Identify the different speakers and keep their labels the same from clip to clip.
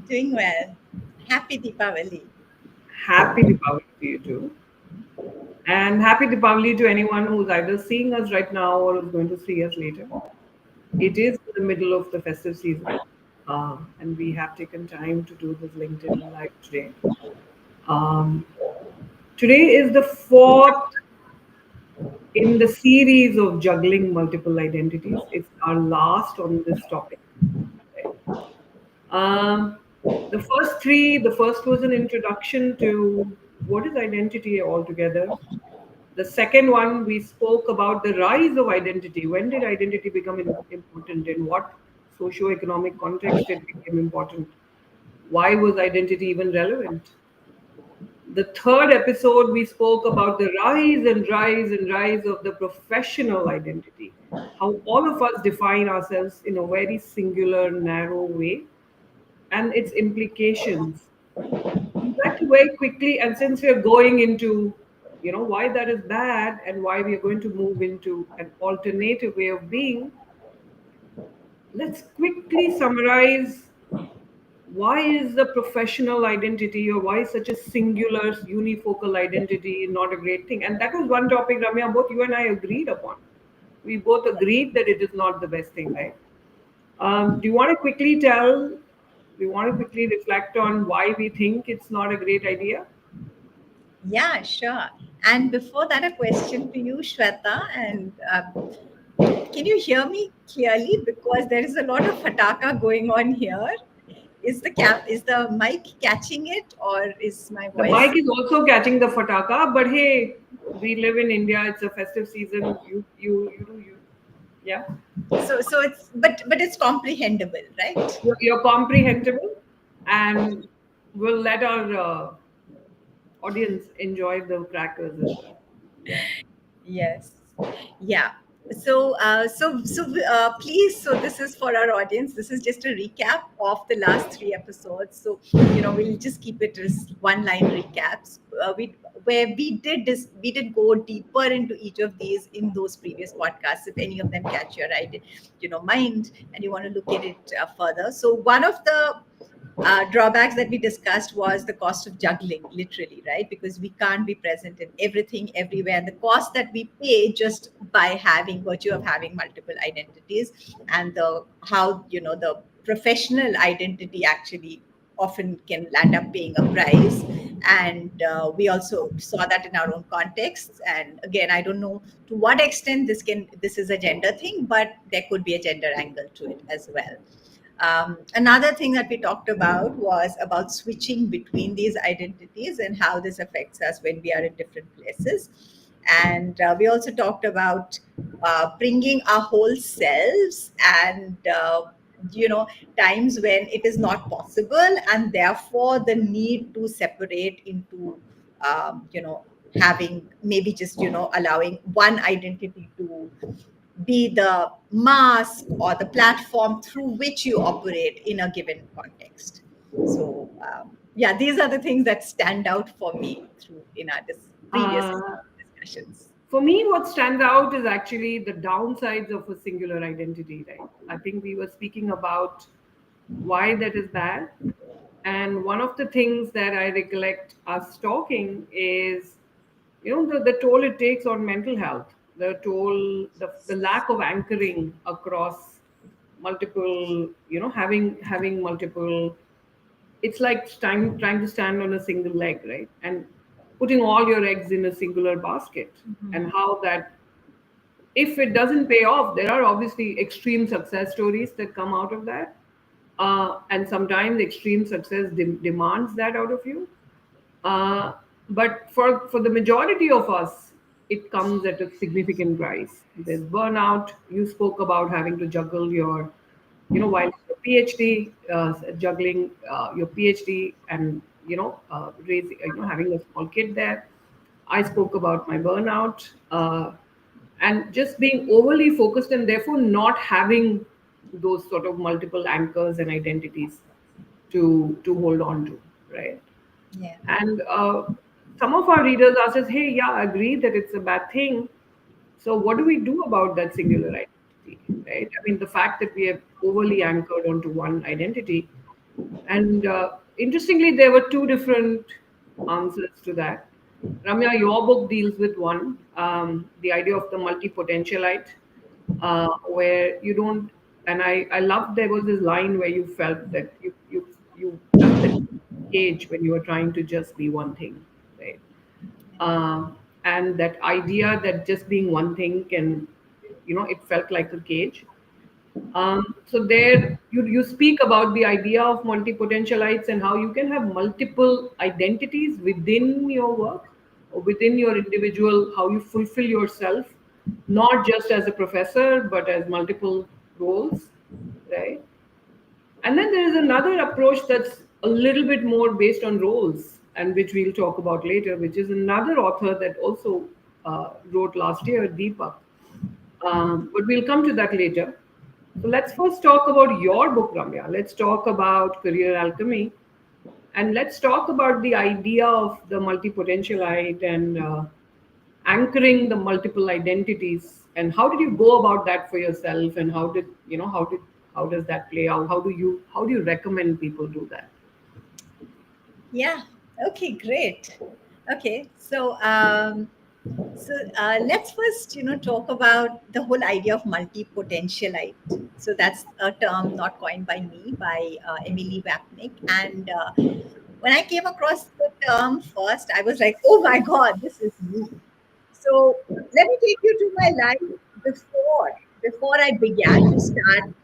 Speaker 1: Doing well. Happy Deepavali.
Speaker 2: Happy Deepavali to you too. And happy Deepavali to anyone who's either seeing us right now or is going to see us later. It is the middle of the festive season, and we have taken time to do this LinkedIn Live today. Um, Today is the fourth in the series of juggling multiple identities. It's our last on this topic. Right? Um, the first three, the first was an introduction to what is identity altogether. The second one, we spoke about the rise of identity. When did identity become important? In what socio-economic context it became important? Why was identity even relevant? The third episode, we spoke about the rise of the professional identity, how all of us define ourselves in a very singular, narrow way, and its implications. We went very quickly, and since we are going into, why that is bad and why we are going to move into an alternative way of being, let's quickly summarize why is the professional identity or why is such a singular unifocal identity not a great thing. And that was one topic, Ramya, both you and I agreed upon. We both agreed that it is not the best thing, right? Do you want to quickly tell, do you want to quickly reflect on why we think it's not a great idea?
Speaker 1: Yeah, sure. And before that, a question to you, Shweta. And can you hear me clearly? Because there is a lot of fataka going on here. Is the mic catching it, or is my
Speaker 2: The
Speaker 1: voice?
Speaker 2: mic is also catching the fataka, but hey, we live in India. It's a festive season. You do you. Yeah,
Speaker 1: So it's but it's comprehensible, right?
Speaker 2: you're comprehensible, and we'll let our audience enjoy the crackers as well. Yeah.
Speaker 1: Yes. Yeah. Please, so this is for our audience. This is just a recap of the last three episodes. So, we'll just keep it as one line recaps. We did go deeper into each of these in those previous podcasts. If any of them catch your mind, and you want to look at it further. So, one of the drawbacks that we discussed was the cost of juggling, literally, right? Because we can't be present in everything everywhere, and the cost that we pay just by having virtue of having multiple identities, and the how the professional identity actually often can land up paying a price. And we also saw that in our own contexts. And again, I don't know to what extent this is a gender thing, but there could be a gender angle to it as well. Another thing that we talked about was about switching between these identities and how this affects us when we are in different places. And we also talked about bringing our whole selves and times when it is not possible, and therefore the need to separate into having maybe just allowing one identity to be the mask or the platform through which you operate in a given context. So, yeah, these are the things that stand out for me through in our previous
Speaker 2: Uh,
Speaker 1: discussions.
Speaker 2: for me, what stands out is actually the downsides of a singular identity, right? I think we were speaking about why that is bad. And one of the things that I recollect us talking is, the toll it takes on mental health, the lack of anchoring across multiple, having multiple. It's like trying to stand on a single leg, right? And putting all your eggs in a singular basket, and how that, if it doesn't pay off, there are obviously extreme success stories that come out of that. And sometimes extreme success demands that out of you. Uh, but for the majority of us, it comes at a significant price. There's burnout. You spoke about having to juggle your, while your PhD, juggling your PhD and, raising, having a small kid there. I spoke about my burnout, and just being overly focused and therefore not having those sort of multiple anchors and identities to hold on to, right?
Speaker 1: Yeah.
Speaker 2: And some of our readers ask us, hey, yeah, I agree that it's a bad thing. So what do we do about that singular identity, right? I mean, the fact that we have overly anchored onto one identity, And interestingly, there were two different answers to that. Ramya, your book deals with one, the idea of the multi-potentialite, where you don't. And I loved there was this line where you felt that you felt that cage when you were trying to just be one thing, right? And that idea that just being one thing can, it felt like a cage. So there you speak about the idea of multi-potentialites and how you can have multiple identities within your work or within your individual, how you fulfill yourself, not just as a professor, but as multiple roles, right? And then there is another approach that's a little bit more based on roles, and which we'll talk about later, which is another author that also wrote last year, Deepak. But we'll come to that later. So let's first talk about your book, Ramya. Let's talk about career alchemy, and let's talk about the idea of the multi-potentialite and anchoring the multiple identities. And how did you go about that for yourself? And how does that play out? How do you recommend people do that?
Speaker 1: Yeah. Okay, great. Okay. So let's first, talk about the whole idea of multi-potentialite. So that's a term not coined by me, by Emily Wapnick. And when I came across the term first, I was like, oh my God, this is me. So let me take you to my life before I began to start,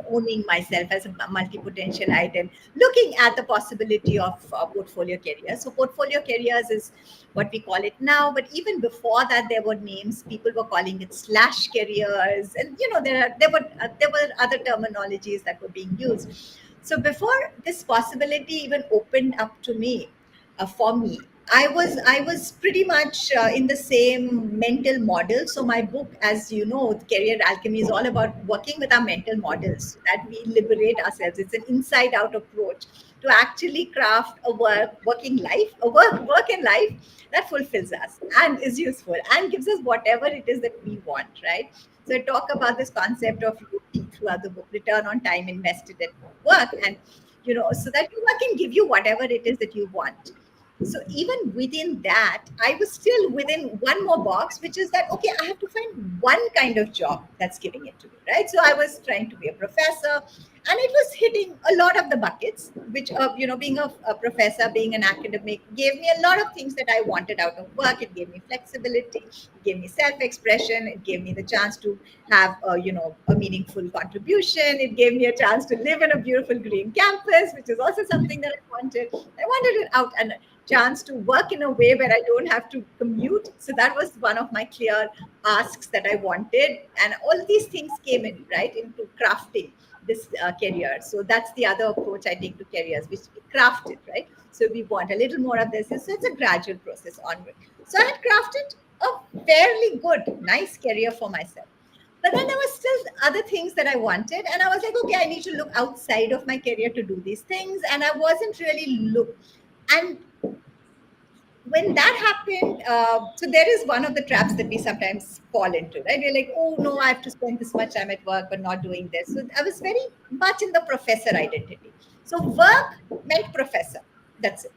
Speaker 1: owning myself as a multi-potentialite and looking at the possibility of portfolio careers. So portfolio careers is what we call it now, but even before that, there were names. People were calling it slash careers, and there were other terminologies that were being used. So before this possibility even opened up to me, for me, I was pretty much in the same mental model. So my book, as you know, Career Alchemy, is all about working with our mental models so that we liberate ourselves. It's an inside out approach to actually craft a working life, a work and life that fulfills us and is useful and gives us whatever it is that we want, right? So I talk about this concept of ROTI throughout the book, return on time invested at work, and so that your work can give you whatever it is that you want. So even within that, I was still within one more box, which is that, okay, I have to find one kind of job that's giving it to me, right? So I was trying to be a professor, and it was hitting a lot of the buckets, which being a professor, being an academic, gave me a lot of things that I wanted out of work. It gave me flexibility, it gave me self-expression, it gave me the chance to have a meaningful contribution, it gave me a chance to live in a beautiful green campus, which is also something that I wanted it out, and chance to work in a way where I don't have to commute. So that was one of my clear asks that I wanted. And all these things came in, right, into crafting this career. So that's the other approach I take to careers, which we craft it, right? So we want a little more of this. So it's a gradual process onward. So I had crafted a fairly good, nice career for myself. But then there was still other things that I wanted. And I was like, okay, I need to look outside of my career to do these things. And I wasn't really and when that happened, so there is one of the traps that we sometimes fall into, right? We're like, oh no, I have to spend this much time at work, but not doing this. So I was very much in the professor identity. So work meant professor. That's it.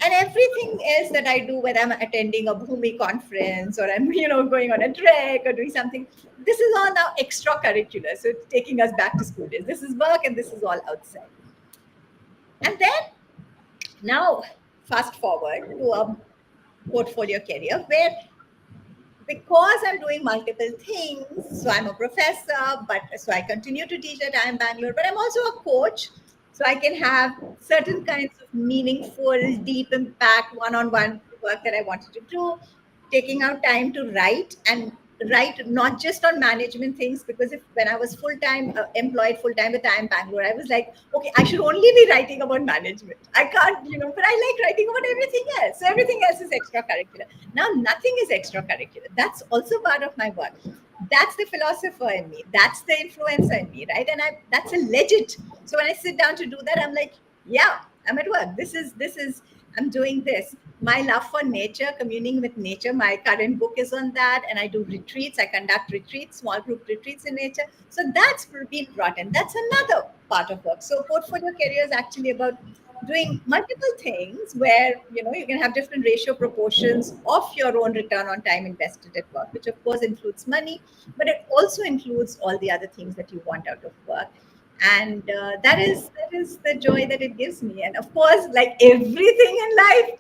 Speaker 1: And everything else that I do, whether I'm attending a Bhumi conference or I'm, going on a trek or doing something, this is all now extracurricular. So it's taking us back to school days. This is work and this is all outside. And then now, fast forward to a portfolio career where, because I'm doing multiple things, so I'm a professor, but so I continue to teach at IIM Bangalore, but I'm also a coach. So I can have certain kinds of meaningful, deep impact, one-on-one work that I wanted to do, taking out time to write and write not just on management things, because if when I was full-time employed full-time with IIM Bangalore, I was like, okay, I should only be writing about management. I can't, but I like writing about everything else. So everything else is extracurricular. Now, nothing is extracurricular. That's also part of my work. That's the philosopher in me. That's the influencer in me, right? And that's a legit. So when I sit down to do that, I'm like, yeah, I'm at work. I'm doing this. My love for nature, communing with nature. My current book is on that, and I do retreats. I conduct retreats, small group retreats in nature. So that's been brought in. That's another part of work. So portfolio career is actually about doing multiple things where you can have different ratio proportions of your own return on time invested at work, which of course includes money, but it also includes all the other things that you want out of work. And that is the joy that it gives me. And of course, like everything in life,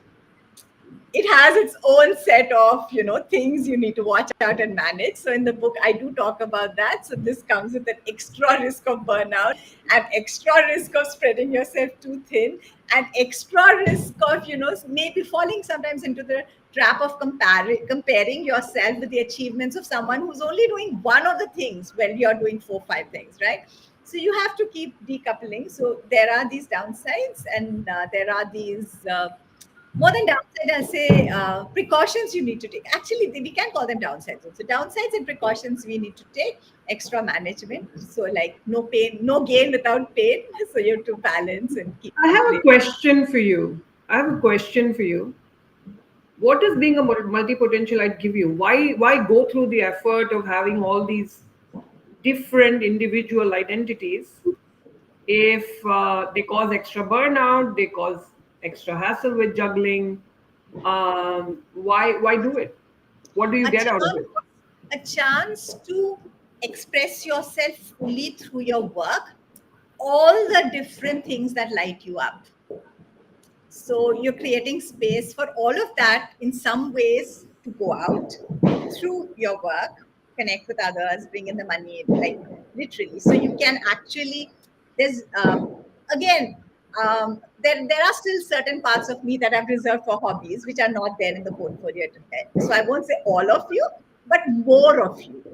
Speaker 1: it has its own set of things you need to watch out and manage. So in the book I do talk about that. So this comes with an extra risk of burnout, and extra risk of spreading yourself too thin, and extra risk of maybe falling sometimes into the trap of comparing yourself with the achievements of someone who's only doing one of the things when you're doing 4 5 things, right? So you have to keep decoupling. So there are these downsides, and there are these more than downside, I'll say precautions you need to take. Actually, we can call them downsides also. Downsides and precautions we need to take. Extra management. So like no pain, no gain without pain. So you have to balance and keep
Speaker 2: I have a
Speaker 1: equilibrium.
Speaker 2: question for you. I have a question for you. What does being a multi-potentialite give you? Why go through the effort of having all these different individual identities if they cause extra burnout, they cause extra hassle with juggling? Why do it? What do you
Speaker 1: A
Speaker 2: get out of
Speaker 1: chance,
Speaker 2: it?
Speaker 1: a chance to express yourself fully through your work, all the different things that light you up. So you're creating space for all of that in some ways to go out through your work, connect with others, bring in the money, like literally. So you can actually, there's again, there are still certain parts of me that I've reserved for hobbies, which are not there in the portfolio today. So I won't say all of you, but more of you,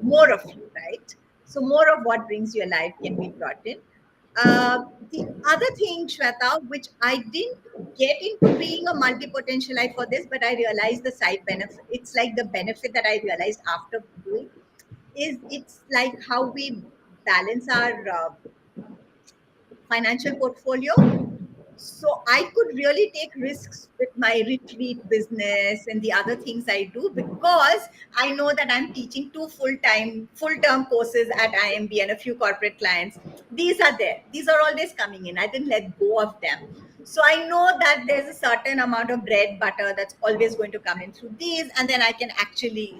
Speaker 1: right? So more of what brings you alive can be brought in. The other thing, Shweta, which I didn't get into being a multi-potentialite for this, but I realized the side benefit. It's like the benefit that I realized after doing is it's like how we balance our financial portfolio. So I could really take risks with my retreat business and the other things I do, because I know that I'm teaching 2 full term courses at IMB and a few corporate clients. These are there. These are always coming in. I didn't let go of them. So I know that there's a certain amount of bread butter that's always going to come in through these, and then I can actually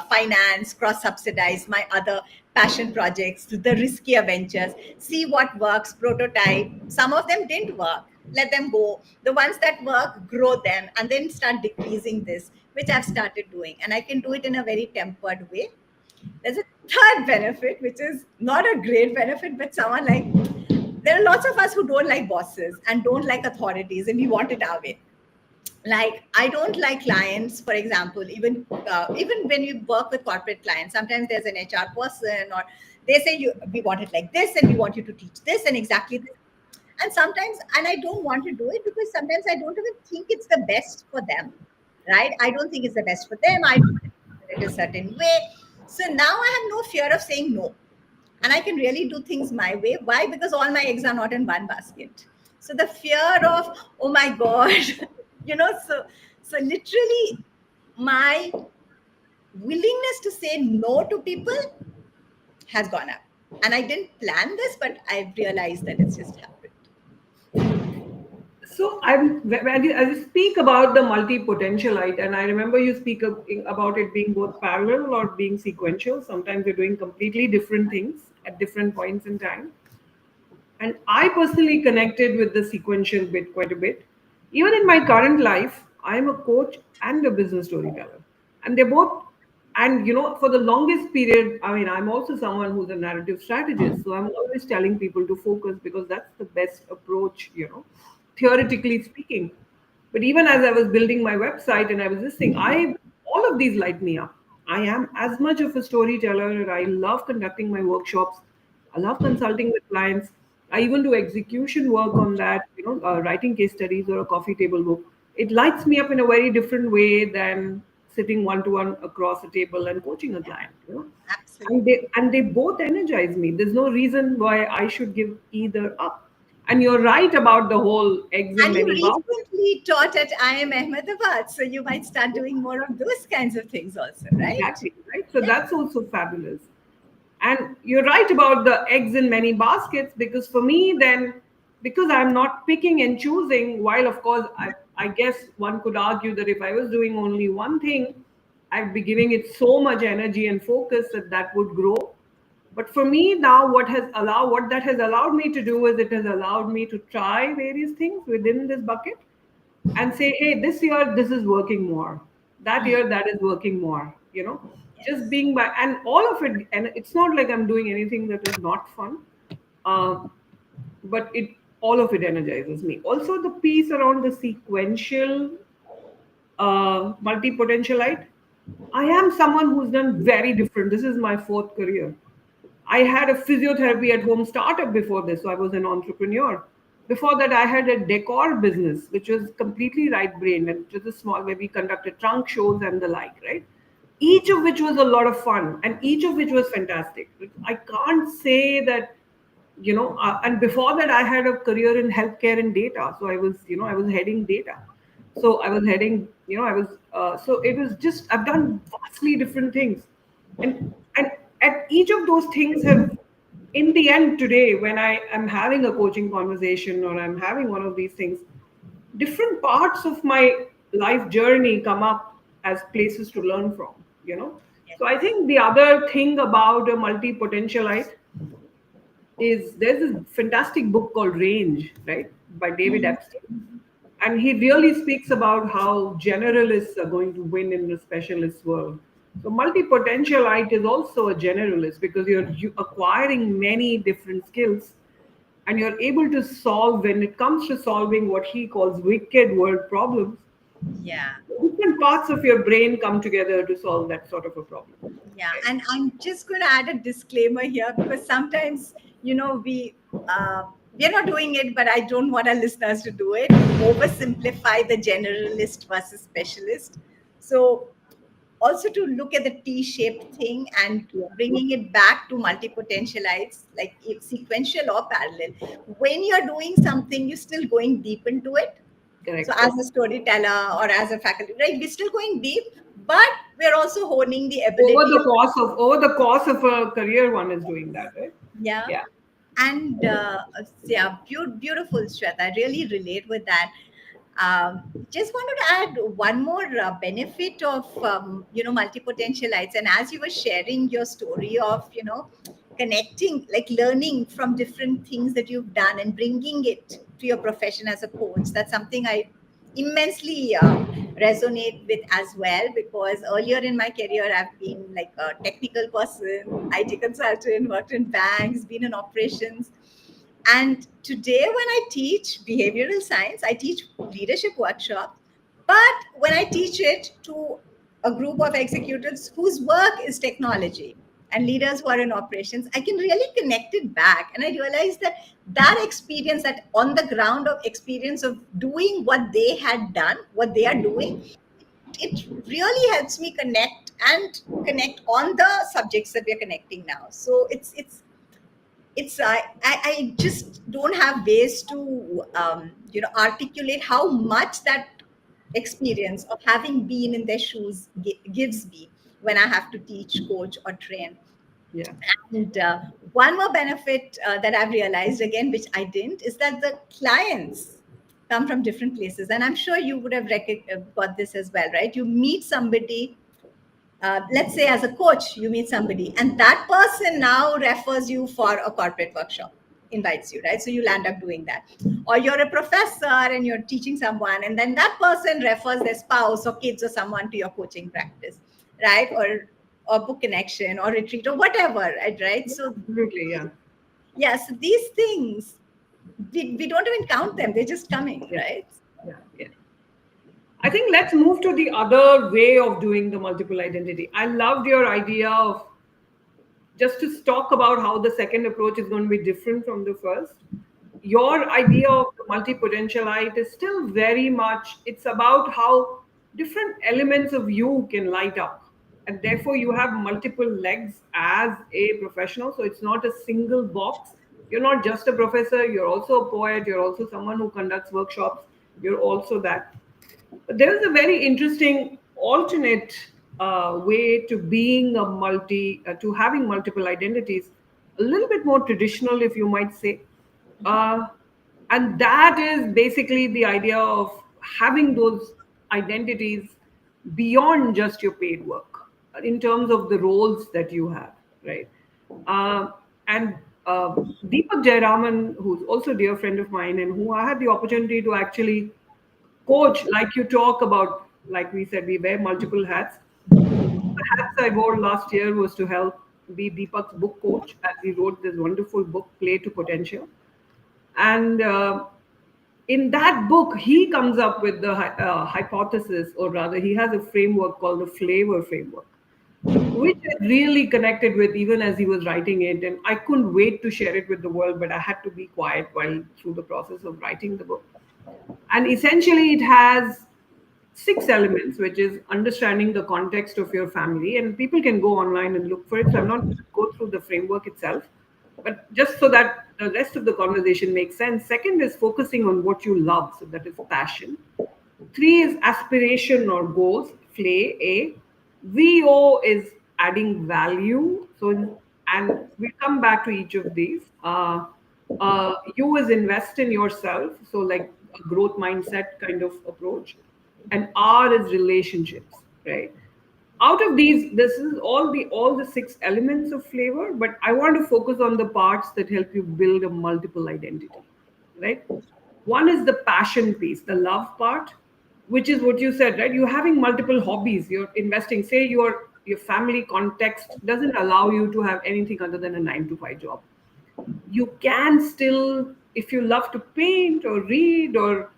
Speaker 1: finance, cross subsidize my other passion projects, the riskier ventures, see what works, prototype. Some of them didn't work, let them go. The ones that work, grow them, and then start decreasing this, which I've started doing. And I can do it in a very tempered way. There's a third benefit, which is not a great benefit, but someone like, there are lots of us who don't like bosses and don't like authorities, and we want it our way. Like I don't like clients, for example, even when you work with corporate clients, sometimes there's an HR person, or they say we want it like this, and we want you to teach this and exactly this. And sometimes, and I don't want to do it, because sometimes I don't even think it's the best for them, right? I don't think it's the best for them. I don't want it a certain way. So now I have no fear of saying no, and I can really do things my way. Why? Because all my eggs are not in one basket. So the fear of, oh my God, so literally my willingness to say no to people has gone up. And I didn't plan this, but I've realized that it's just happened.
Speaker 2: So as you speak about the multi-potentialite, and I remember you speak about it being both parallel or being sequential. Sometimes you're doing completely different things at different points in time. And I personally connected with the sequential bit quite a bit. Even in my current life, I am a coach and a business storyteller. And they're both, and for the longest period, I mean, I'm also someone who's a narrative strategist. So I'm always telling people to focus because that's the best approach, theoretically speaking. But even as I was building my website and I was listening, all of these light me up. I am as much of a storyteller. I love conducting my workshops. I love consulting with clients. I even do execution work on that, writing case studies or a coffee table book. It lights me up in a very different way than sitting one to one across a table and coaching a
Speaker 1: Yeah,
Speaker 2: client.
Speaker 1: absolutely.
Speaker 2: And they both energize me. There's no reason why I should give either up. And you're right about the whole eggs in
Speaker 1: And you
Speaker 2: many baskets.
Speaker 1: recently taught at IIM Ahmedabad, so you might start doing more of those kinds of things also, right?
Speaker 2: Exactly, right? So
Speaker 1: Yeah.
Speaker 2: that's also fabulous. And you're right about the eggs in many baskets, because for me, then, because I'm not picking and choosing, while of course, I guess one could argue that if I was doing only one thing, I'd be giving it so much energy and focus that that would grow. But for me now, what that has allowed me to do is it has allowed me to try various things within this bucket and say, hey, this year this is working more. That
Speaker 1: Hmm.
Speaker 2: year that is working more. Just
Speaker 1: Yes.
Speaker 2: being by, and all of it, and it's not like I'm doing anything that is not fun, uh, but it all of it energizes me. Also, the piece around the sequential multi-potentialite. I am someone who's done very different. This is my fourth career. I had a physiotherapy at home startup before this, so I was an entrepreneur. Before that, I had a decor business, which was completely right brained and just a small, where we conducted trunk shows and the like, right? Each of which was a lot of fun and each of which was fantastic. I can't say that, and before that, I had a career in healthcare and data. So I was heading data. So I was heading, so it was just, I've done vastly different things. And at each of those things have, in the end today, when I am having a coaching conversation or I'm having one of these things, different parts of my life journey come up as places to learn from.
Speaker 1: Yes.
Speaker 2: So I think the other thing about a multi-potentialite is, there's this fantastic book called Range, right, by David
Speaker 1: Mhm.
Speaker 2: Epstein. And he really speaks about how generalists are going to win in the specialist world. So multi-potentialite is also a generalist, because you acquiring many different skills, and you're able to solve, when it comes to solving what he calls wicked world problems,
Speaker 1: Yeah.
Speaker 2: different parts of your brain come together to solve that sort of a problem.
Speaker 1: Yeah,
Speaker 2: Right?
Speaker 1: and I'm just going to add a disclaimer here because sometimes, we're not doing it, but I don't want our listeners to do it. Oversimplify the generalist versus specialist. So also to look at the T-shaped thing and
Speaker 2: Yeah.
Speaker 1: bringing it back to multi-potentialites, like if sequential or parallel. When you're doing something, you're still going deep into it. So
Speaker 2: Correct.
Speaker 1: as a storyteller or as a faculty, right, we're still going deep, but we're also honing the ability of,
Speaker 2: Over the course of a career, one is doing that, right?
Speaker 1: yeah.
Speaker 2: Yeah.
Speaker 1: And yeah, beautiful, Shweta. I really relate with that. Just wanted to add one more benefit of multi-potentialites. And as you were sharing your story of connecting, like learning from different things that you've done and bringing it to your profession as a coach, that's something I immensely resonate with as well, because earlier in my career I've been like a technical person, IT consultant, worked in banks, been in operations. And today, when I teach behavioral science, I teach leadership workshops. But when I teach it to a group of executives whose work is technology and leaders who are in operations, I can really connect it back. And I realized that that experience, that on the ground of experience of doing what they had done, what they are doing, it really helps me connect on the subjects that we're connecting now. So it's I just don't have ways to articulate how much that experience of having been in their shoes gives me when I have to teach, coach, or train.
Speaker 2: Yeah.
Speaker 1: And one more benefit that I've realized again, which I didn't, is that the clients come from different places, and I'm sure you would have got this as well, right? You meet somebody, let's say as a coach, you meet somebody, and that person now refers you for a corporate workshop, invites you, right? So you'll end up doing that. Or you're a professor and you're teaching someone, and then that person refers their spouse or kids or someone to your coaching practice, right? Or book connection or retreat or whatever, right? So
Speaker 2: Absolutely. Yeah.
Speaker 1: yes, these things we don't even count them; they're just coming,
Speaker 2: Yeah.
Speaker 1: right?
Speaker 2: Yeah. Yeah. I think let's move to the other way of doing the multiple identity. I loved your idea of, just to talk about how the second approach is going to be different from the first. Your idea of the multi-potentialite is still very much, it's about how different elements of you can light up. And therefore, you have multiple legs as a professional. So it's not a single box. You're not just a professor, you're also a poet, you're also someone who conducts workshops, you're also that. But there is a very interesting alternate way to being to having multiple identities, a little bit more traditional, if you might say. Uh, and that is basically the idea of having those identities beyond just your paid work in terms of the roles that you have, right? Uh, and Deepak Jayaraman, who's also a dear friend of mine and who I had the opportunity to actually coach, like you talk about, like we said, we wear multiple hats. The hats I wore last year was to help be Deepak's book coach as he wrote this wonderful book, Play to Potential. And in that book, he comes up with the hypothesis, or rather, he has a framework called the flavor framework, which I really connected with even as he was writing it. And I couldn't wait to share it with the world, but I had to be quiet while through the process of writing the book. And essentially, it has 6 elements, which is understanding the context of your family. And people can go online and look for it. So I'm not going to go through the framework itself, but just so that the rest of the conversation makes sense. Second is focusing on what you love. So that is passion. 3 is aspiration or goals, play, A. VO is adding value. So, and we'll come back to each of these. U is invest in yourself. So, like a growth mindset kind of approach. And R is relationships, right? Out of these, this is all the 6 elements of flavor, but I want to focus on the parts that help you build a multiple identity, right? One is the passion piece, the love part, which is what you said, right? You're having multiple hobbies, you're investing. Say your family context doesn't allow you to have anything other than a 9 to 5 job. You can still, if you love to paint or read or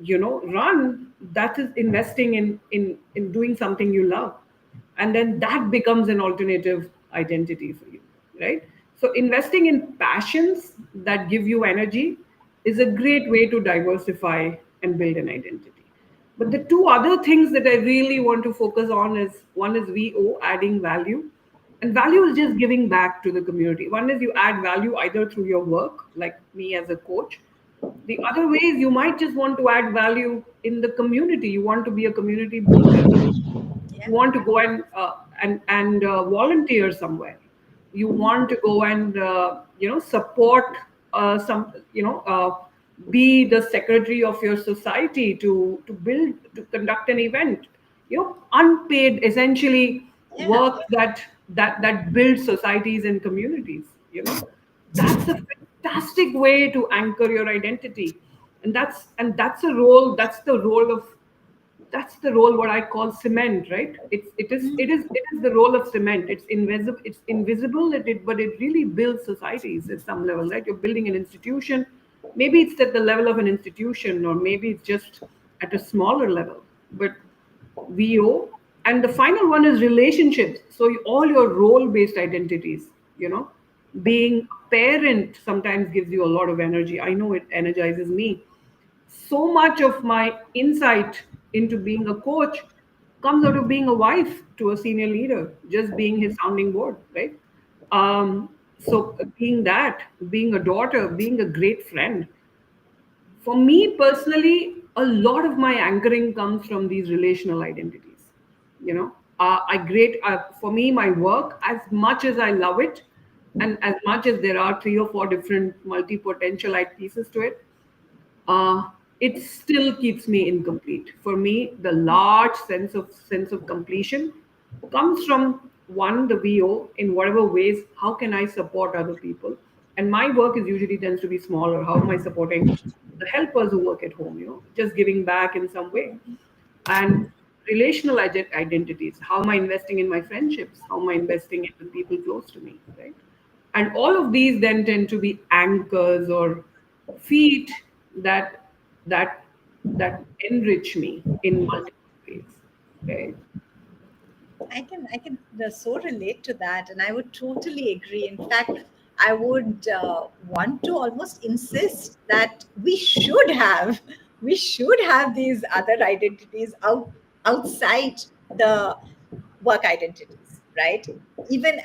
Speaker 2: run, that is investing in doing something you love, and then that becomes an alternative identity for you, right? So investing in passions that give you energy is a great way to diversify and build an identity. But the 2 other things that I really want to focus on is, one is VO, adding value. And value is just giving back to the community. One is you add value either through your work, like me as a coach. The other way is you might just want to add value in the community. You want to be a community builder.
Speaker 1: Yeah.
Speaker 2: You want to go and volunteer somewhere. You want to go and support some be the secretary of your society to build, to conduct an event. Unpaid, essentially,
Speaker 1: Yeah.
Speaker 2: work that builds societies and communities. That's a fantastic way to anchor your identity. And that's a role, that's the role what I call cement, right? It is the role of cement. It's invisible, but it really builds societies at some level, right? You're building an institution. Maybe it's at the level of an institution, or maybe it's just at a smaller level. But VO, and the final one is relationships. So all your role-based identities, being a parent sometimes gives you a lot of energy. I know it energizes me. So much of my insight into being a coach comes out of being a wife to a senior leader, just being his sounding board, right? So being a daughter, being a great friend. For me personally, a lot of my anchoring comes from these relational identities. For me, my work, as much as I love it, and as much as there are 3 or 4 different multi-potentialite pieces to it, uh, it still keeps me incomplete. For me, the large sense of completion comes from, one, the VO, in whatever ways. How can I support other people? And my work is usually tends to be smaller. How am I supporting the helpers who work at home? Just giving back in some way. And relational identities. How am I investing in my friendships? How am I investing in the people close to me? Right? And all of these then tend to be anchors or feet that that that enrich me in multiple ways. Right?
Speaker 1: I can so relate to that, and I would totally agree. In fact, I would want to almost insist that we should have these other identities outside the work identities, right? Even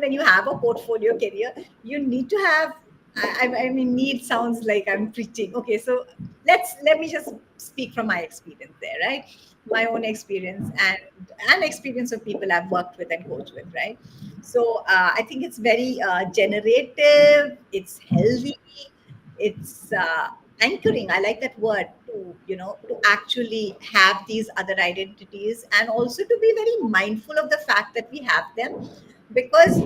Speaker 1: when you have a portfolio career, you need to have I mean, need sounds like I'm preaching. Okay, so let me just speak from my experience there, right? My own experience and experience of people I've worked with and coached with, right? So I think it's very generative. It's healthy. It's anchoring. I like that word to to actually have these other identities and also to be very mindful of the fact that we have them because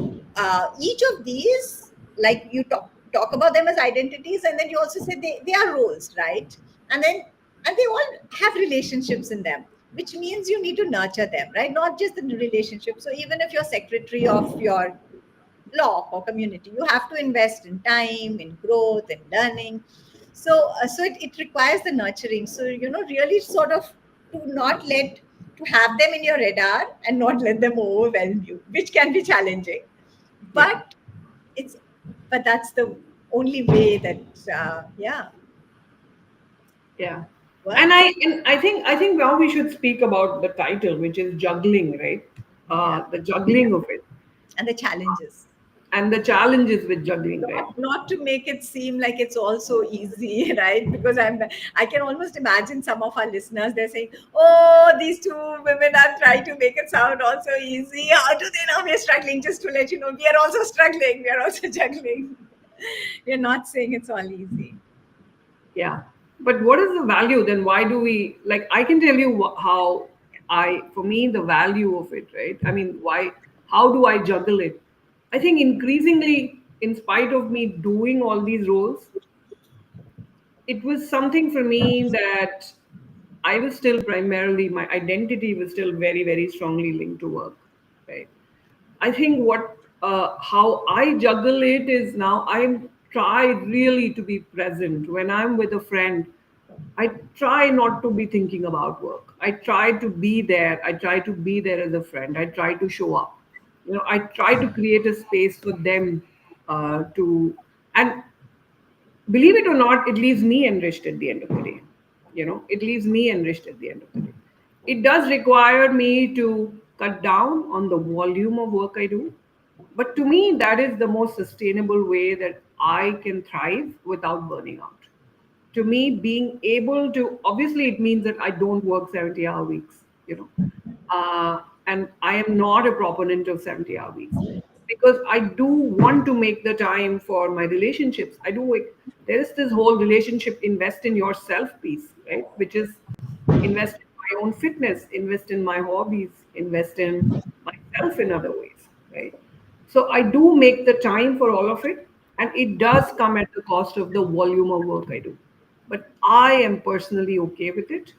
Speaker 1: each of these, like you talk about them as identities, and then you also say they are roles, right? and then and they all have relationships in them, which means you need to nurture them, right? Not just the relationship. So even if you're secretary of your block or community, you have to invest in time, in growth, in learning. So it requires the nurturing. So really sort of to not let to have them in your radar and not let them overwhelm you, which can be challenging.
Speaker 2: Yeah.
Speaker 1: But it's but that's the only way that
Speaker 2: Yeah.
Speaker 1: works.
Speaker 2: And I think now we should speak about the title, which is juggling, right?
Speaker 1: Yeah,
Speaker 2: The juggling of it
Speaker 1: and the challenges.
Speaker 2: and the challenges with juggling, right?
Speaker 1: Not to make it seem like it's all so easy, right? Because I can almost imagine some of our listeners, they're saying, oh, these two women are trying to make it sound all so easy. How do they know we're struggling? Just to let you know, we are also struggling, we are also juggling. We're not saying it's all easy.
Speaker 2: Yeah. But what is the value then? Why do we like? I can tell you how for me, the value of it, right? I mean, why, how do I juggle it? I think increasingly, in spite of me doing all these roles, it was something for me that I was still primarily, my identity was still very, very strongly linked to work, right? I think how I juggle it is now I try really to be present when I'm with a friend. I try not to be thinking about work. I try to be there. I try to be there as a friend. I try to show up. I try to create a space for them and believe it or not, it leaves me enriched at the end of the day. It leaves me enriched at the end of the day. It does require me to cut down on the volume of work I do, but to me, that is the most sustainable way that I can thrive without burning out. To me, being able to, obviously, it means that I don't work 70-hour weeks, and I am not a proponent of 70-hour weeks because I do want to make the time for my relationships. I do like, there is this whole relationship invest in yourself piece, right? Which is invest in my own fitness, invest in my hobbies, invest in myself in other ways, right? So I do make the time for all of it, and it does come at the cost of the volume of work I do. But I am personally okay with it.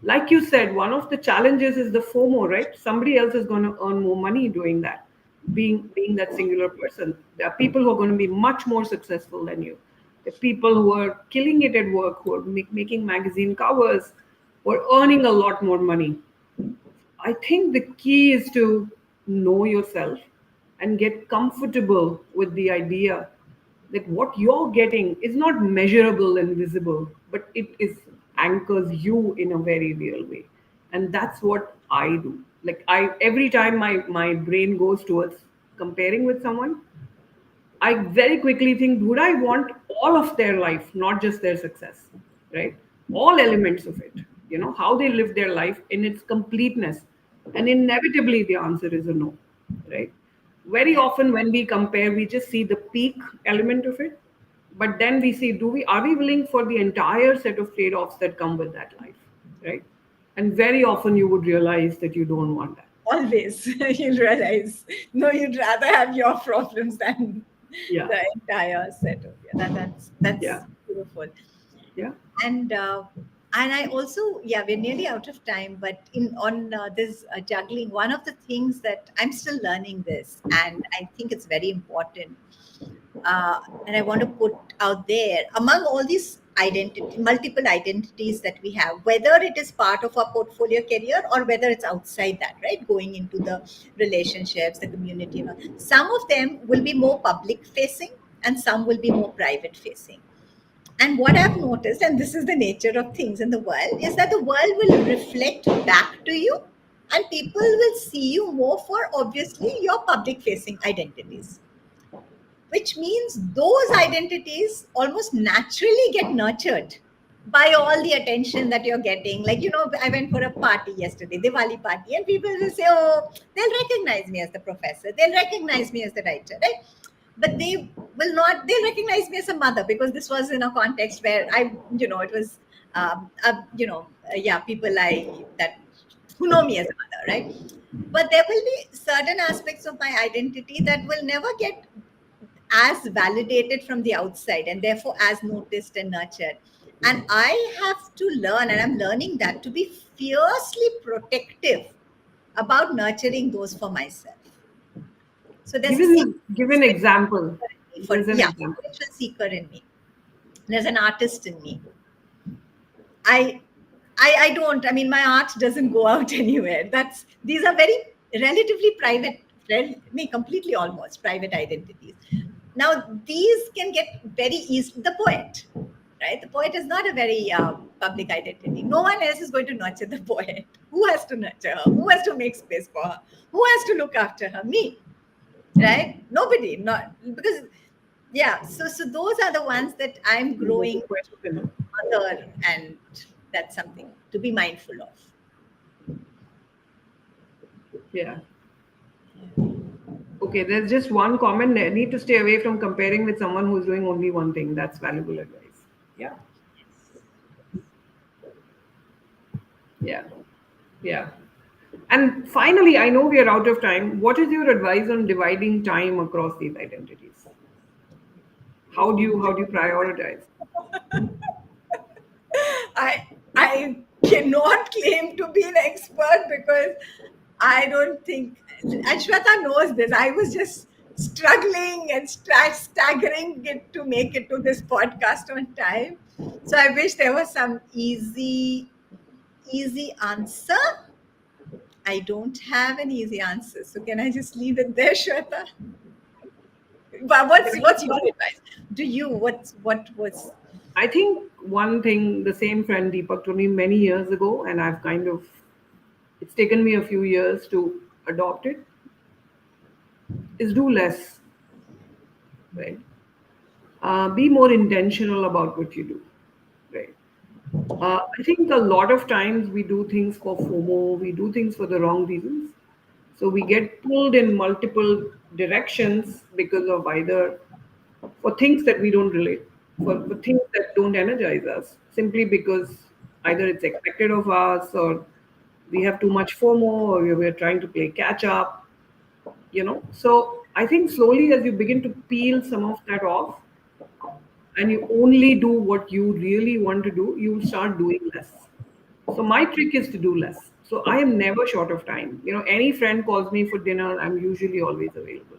Speaker 2: Like you said, one of the challenges is the FOMO, right? Somebody else is going to earn more money doing that, being that singular person. There are people who are going to be much more successful than you. There are people who are killing it at work, who are making magazine covers, who are earning a lot more money. I think the key is to know yourself and get comfortable with the idea that what you're getting is not measurable and visible, but it is anchors you in a very real way. And that's what I do. Like I every time my brain goes towards comparing with someone, I very quickly think, would I want all of their life, not just their success, right? All elements of it, how they live their life in its completeness. And inevitably, the answer is a no, right? Very
Speaker 1: Yeah.
Speaker 2: often when we compare, we just see the peak element of it, but then we see, are we willing for the entire set of trade-offs that come with that life, right? And very often you would realize that you don't want that.
Speaker 1: Always you'll realize, no, you'd rather have your problems than
Speaker 2: Yeah,
Speaker 1: the entire set of
Speaker 2: yeah,
Speaker 1: that's beautiful.
Speaker 2: yeah.
Speaker 1: And I also, yeah, we're nearly out of time, but in on this juggling, one of the things that I'm still learning this, and I think it's very important, and I want to put out there, among all these multiple identities that we have, whether it is part of our portfolio career or whether it's outside that, right? Going into the relationships, the community, some of them will be more public facing and some will be more private facing. And what I've noticed, and this is the nature of things in the world, is that the world will reflect back to you and people will see you more for obviously your public facing identities. which means those identities almost naturally get nurtured by all the attention that you're getting. Like, I went for a party yesterday, Diwali party, and people will say, oh, they'll recognize me as the professor, they'll recognize me as the writer, right? But they will not, they'll recognize me as a mother, because this was in a context where it was, yeah, people that who know me as a mother, right? But there will be certain aspects of my identity that will never get as validated from the outside, and therefore as noticed and nurtured. And I have to learn, and I'm learning that, to be fiercely protective about nurturing those for myself. So there's a
Speaker 2: Give an example. There's an example.
Speaker 1: spiritual seeker in me. There's an artist in me. I don't, I mean, my art doesn't go out anywhere. These are very relatively private, completely almost private identities. Now, these can get very easy. The poet, right? The poet is not a very public identity. No one else is going to nurture the poet. Who has to nurture her? Who has to make space for her? Who has to look after her? Me, right? Nobody, not because, yeah. So those are the ones that I'm growing mother, and that's something to be mindful of.
Speaker 2: Yeah. Okay, there's just one comment. I need to stay away from comparing with someone who's doing only one thing. That's valuable advice. Yeah. Yeah. Yeah. And finally, I know we are out of time. What is your advice on dividing time across these identities? How do you prioritize?
Speaker 1: I cannot claim to be an expert, because I don't think, and Shweta knows this, I was just struggling and staggering it to make it to this podcast on time. So I wish there was some easy answer. I don't have an easy answer. So can I just leave it there, Shweta? But what's your advice? What was?
Speaker 2: I think one thing the same friend Deepak told me many years ago, and I've it's taken me a few years to adopt it, is do less, right? Be more intentional about what you do, right? I think a lot of times we do things for FOMO, we do things for the wrong reasons. So we get pulled in multiple directions because of either for things that we don't relate, for things that don't energize us, simply because either it's expected of us, or we have too much FOMO, or we're trying to play catch up, So I think slowly, as you begin to peel some of that off, and you only do what you really want to do, you will start doing less. So my trick is to do less. So I am never short of time. Any friend calls me for dinner, I'm usually always available.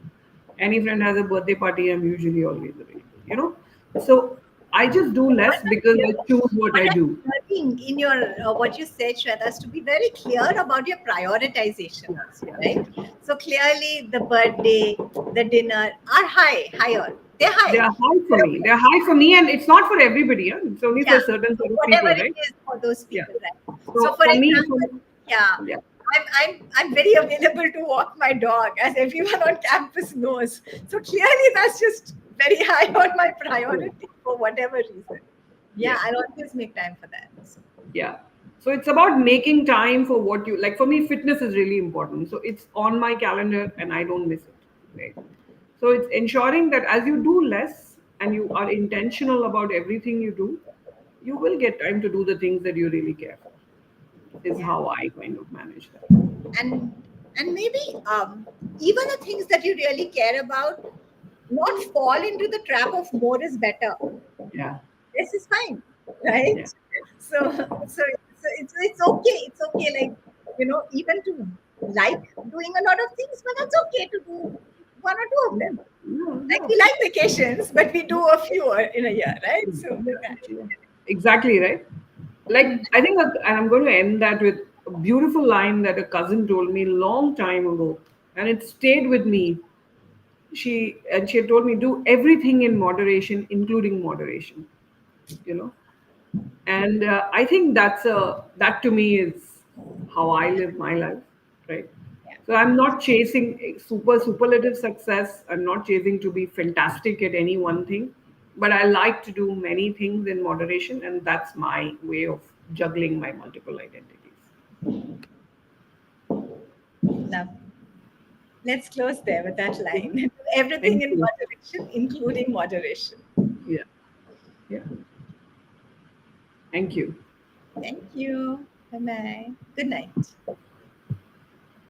Speaker 2: Any friend has a birthday party, I'm usually always available. So I just do less because I choose what I do.
Speaker 1: In your what you said, Shweta, is to be very clear about your prioritization also, right? So clearly the birthday, the dinner are higher. They're high.
Speaker 2: They are high for me. They're high for me, and it's not for everybody. Yeah? It's only for certain sort of
Speaker 1: whatever
Speaker 2: people, right?
Speaker 1: It is for those people,
Speaker 2: Yeah.
Speaker 1: right?
Speaker 2: So
Speaker 1: for
Speaker 2: me,
Speaker 1: example, yeah. I'm very available to walk my dog, as everyone on campus knows. So clearly that's just very high on my priority for whatever reason. Yeah, I'll always make time for that. So.
Speaker 2: Yeah. So it's about making time for what you like. For me, fitness is really important. So it's on my calendar and I don't miss it. Right. So it's ensuring that as you do less and you are intentional about everything you do, you will get time to do the things that you really care for. Is how I kind of manage that.
Speaker 1: And maybe even the things that you really care about, not fall into the trap of more is better.
Speaker 2: Yeah.
Speaker 1: This is fine, right?
Speaker 2: Yeah.
Speaker 1: So it's okay. It's okay, like, even to like doing a lot of things, but that's okay to do one or two of them. Like, we like vacations, but we do a few in a year, right? So
Speaker 2: exactly, right? Like, I think, and I'm going to end that with a beautiful line that a cousin told me a long time ago, and it stayed with me. She had told me, do everything in moderation, including moderation. And I think that to me is how I live my life, right? So I'm not chasing superlative success. I'm not chasing to be fantastic at any one thing, but I like to do many things in moderation, and that's my way of juggling my multiple identities.
Speaker 1: Now, let's close there with that line. Everything
Speaker 2: Thank
Speaker 1: in
Speaker 2: you.
Speaker 1: moderation, including moderation.
Speaker 2: Yeah. Yeah. Thank you.
Speaker 1: Thank you. Bye bye. Good night.